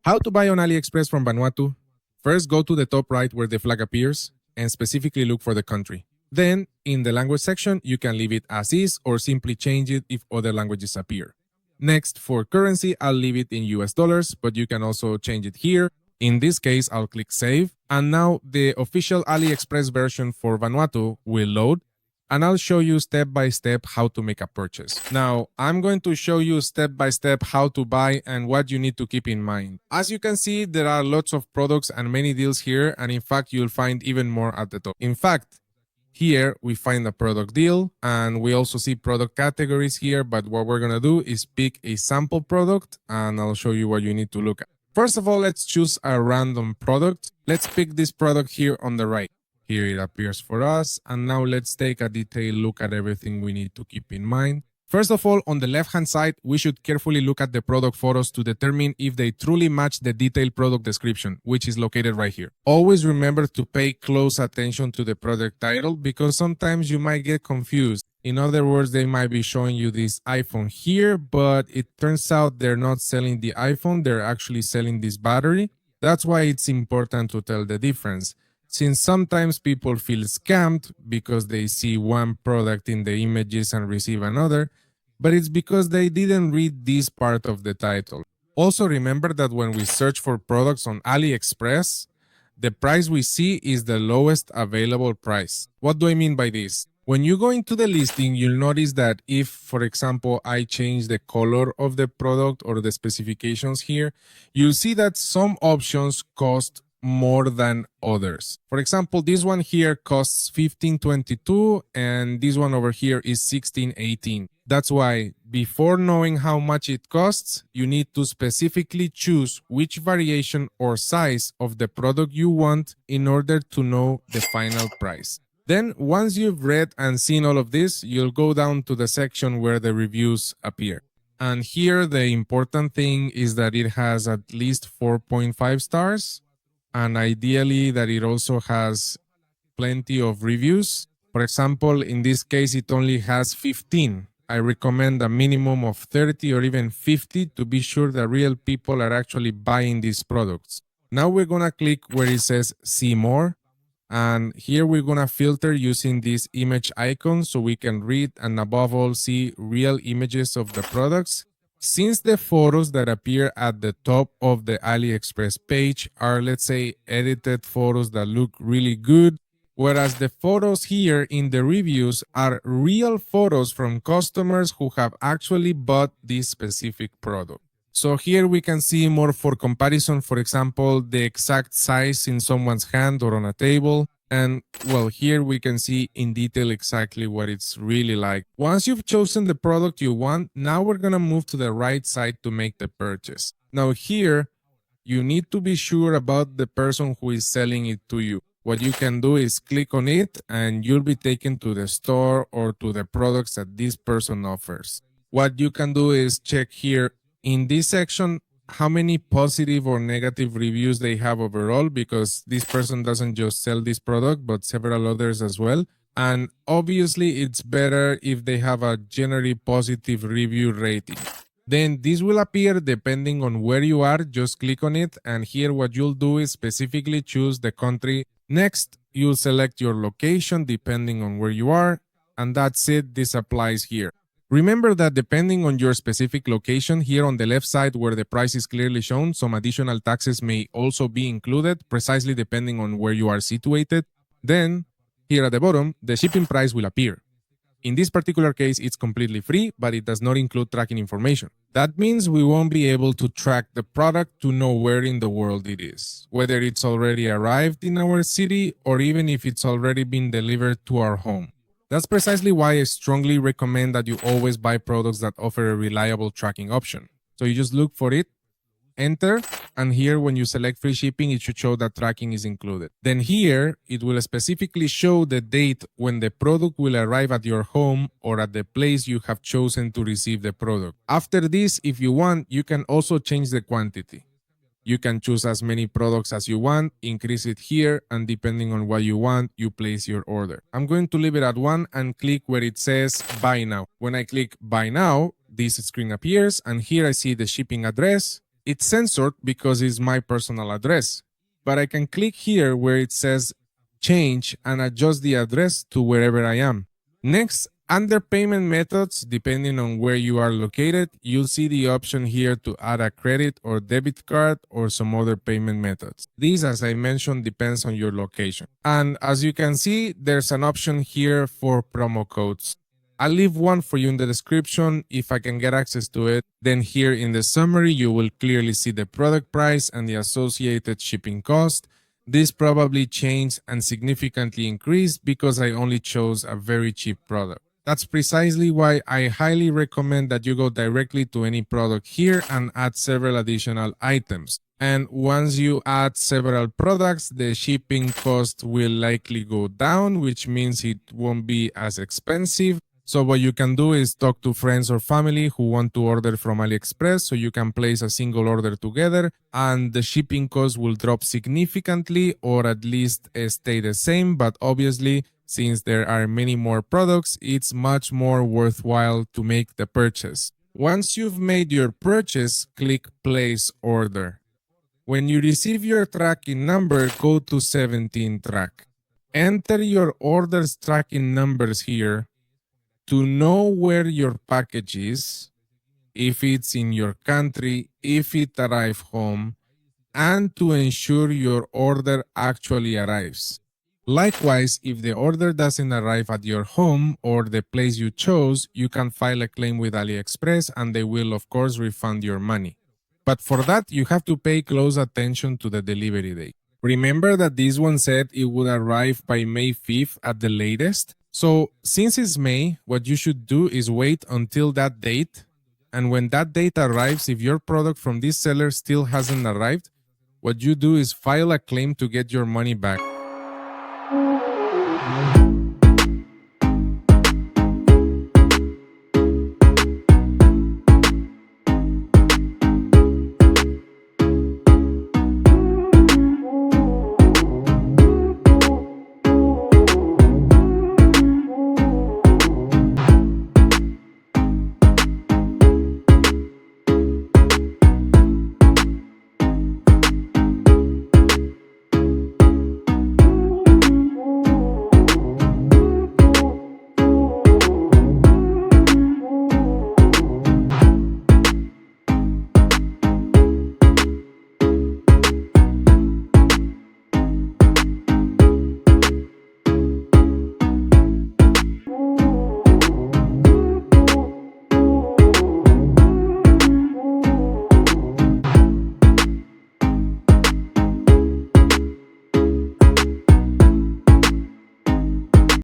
How to buy on AliExpress from Vanuatu? First, go to the top right where the flag appears and specifically look for the country. Then, in the language section, you can leave it as is or simply change it if other languages appear. Next, for currency, I'll leave it in US dollars, but you can also change it here. In this case, I'll click Save. And now the official AliExpress version for Vanuatu will load, and I'll show you step by step how to make a purchase. Now, I'm going to show you step by step how to buy and what you need to keep in mind. As you can see, there are lots of products and many deals here, and in fact, you'll find even more at the top. In fact, here we find a product deal, and we also see product categories here, but what we're gonna do is pick a sample product, and I'll show you what you need to look at. First of all, let's choose a random product. Let's pick this product here on the right. Here it appears for us, and now let's take a detailed look at everything we need to keep in mind. First of all, on the left-hand side, we should carefully look at the product photos to determine if they truly match the detailed product description, which is located right here. Always remember to pay close attention to the product title because sometimes you might get confused. In other words, they might be showing you this iPhone here, but it turns out they're not selling the iPhone, they're actually selling this battery. That's why it's important to tell the difference, since sometimes people feel scammed because they see one product in the images and receive another, but it's because they didn't read this part of the title. Also remember that when we search for products on AliExpress, the price we see is the lowest available price. What do I mean by this? When you go into the listing, you'll notice that if, for example, I change the color of the product or the specifications here, you'll see that some options cost more than others. For example, this one here costs $15.22 and this one over here is $16.18. That's why before knowing how much it costs, you need to specifically choose which variation or size of the product you want in order to know the final price. Then once you've read and seen all of this, you'll go down to the section where the reviews appear. And here the important thing is that it has at least 4.5 stars. And ideally that it also has plenty of reviews. For example, in this case, it only has 15. I recommend a minimum of 30 or even 50 to be sure that real people are actually buying these products. Now we're gonna click where it says see more. And here we're gonna filter using this image icon so we can read and above all see real images of the products. Since the photos that appear at the top of the AliExpress page are, let's say, edited photos that look really good, whereas the photos here in the reviews are real photos from customers who have actually bought this specific product. So here we can see more for comparison, for example, the exact size in someone's hand or on a table. And well, here we can see in detail exactly what it's really like. Once you've chosen the product you want, now we're gonna move to the right side to make the purchase. Now here, you need to be sure about the person who is selling it to you. What you can do is click on it and you'll be taken to the store or to the products that this person offers. What you can do is check here in this section how many positive or negative reviews they have overall, because this person doesn't just sell this product but several others as well. And obviously it's better if they have a generally positive review rating. Then this will appear depending on where you are. Just click on it, and here what you'll do is specifically choose the country. Next, you'll select your location depending on where you are, and that's it. This applies here. Remember that depending on your specific location, here on the left side where the price is clearly shown, some additional taxes may also be included, precisely depending on where you are situated. Then, here at the bottom, the shipping price will appear. In this particular case, it's completely free, but it does not include tracking information. That means we won't be able to track the product to know where in the world it is, whether it's already arrived in our city or even if it's already been delivered to our home. That's precisely why I strongly recommend that you always buy products that offer a reliable tracking option. So you just look for it, enter, and here when you select free shipping, it should show that tracking is included. Then here, it will specifically show the date when the product will arrive at your home or at the place you have chosen to receive the product. After this, if you want, you can also change the quantity. You can choose as many products as you want, increase it here, and depending on what you want, you place your order. I'm going to leave it at 1 and click where it says Buy Now. When I click Buy Now, this screen appears, and here I see the shipping address, It's censored because it's my personal address, but I can click here where it says change and adjust the address to wherever I am. Next, under payment methods, depending on where you are located, you'll see the option here to add a credit or debit card or some other payment methods. This, as I mentioned, depends on your location. And as you can see, there's an option here for promo codes. I'll leave one for you in the description if I can get access to it. Then here in the summary, you will clearly see the product price and the associated shipping cost. This probably changed and significantly increased because I only chose a very cheap product. That's precisely why I highly recommend that you go directly to any product here and add several additional items. And once you add several products, the shipping cost will likely go down, which means it won't be as expensive. So what you can do is talk to friends or family who want to order from AliExpress so you can place a single order together and the shipping cost will drop significantly or at least stay the same. But obviously, since there are many more products, it's much more worthwhile to make the purchase. Once you've made your purchase, click Place Order. When you receive your tracking number, go to 17 Track. Enter your order's tracking numbers here to know where your package is, if it's in your country, if it arrived home, and to ensure your order actually arrives. Likewise, if the order doesn't arrive at your home or the place you chose, you can file a claim with AliExpress and they will of course refund your money. But for that, you have to pay close attention to the delivery date. Remember that this one said it would arrive by May 5th at the latest? So since it's May, what you should do is wait until that date. And when that date arrives, if your product from this seller still hasn't arrived, what you do is file a claim to get your money back.